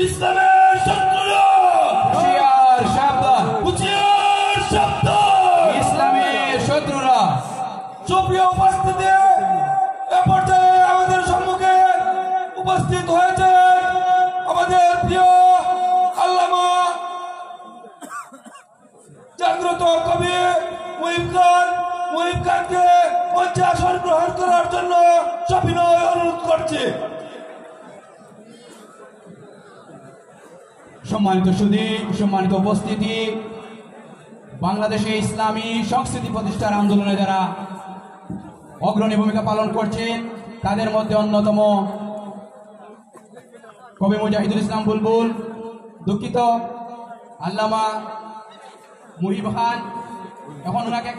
ইসলামের শত্রুরা হুঁশিয়ার শব্দ, হুঁশিয়ার শব্দ, ইসলামের শত্রুরা। সুপ্রিয় উপস্থিতি, এ পর্যায়ে আমাদের সম্মুখে উপস্থিত হয়েছে আমাদের প্রিয় আল্লামা জাগ্রত কবি মুহিব খানকে মঞ্চে আসন গ্রহণ করার জন্য সবিনয় অনুরোধ করছি। সম্মানিত সুধী, সম্মানিত উপস্থিতি, বাংলাদেশে ইসলামী সংস্কৃতি প্রতিষ্ঠার আন্দোলনে যারা অগ্রণী ভূমিকা পালন করছেন তাদের মধ্যে অন্যতম কবি মুজাহিদুল ইসলাম বুলবুল, দুঃখিত আল্লামা মুহিব খান। এখন ওনাকে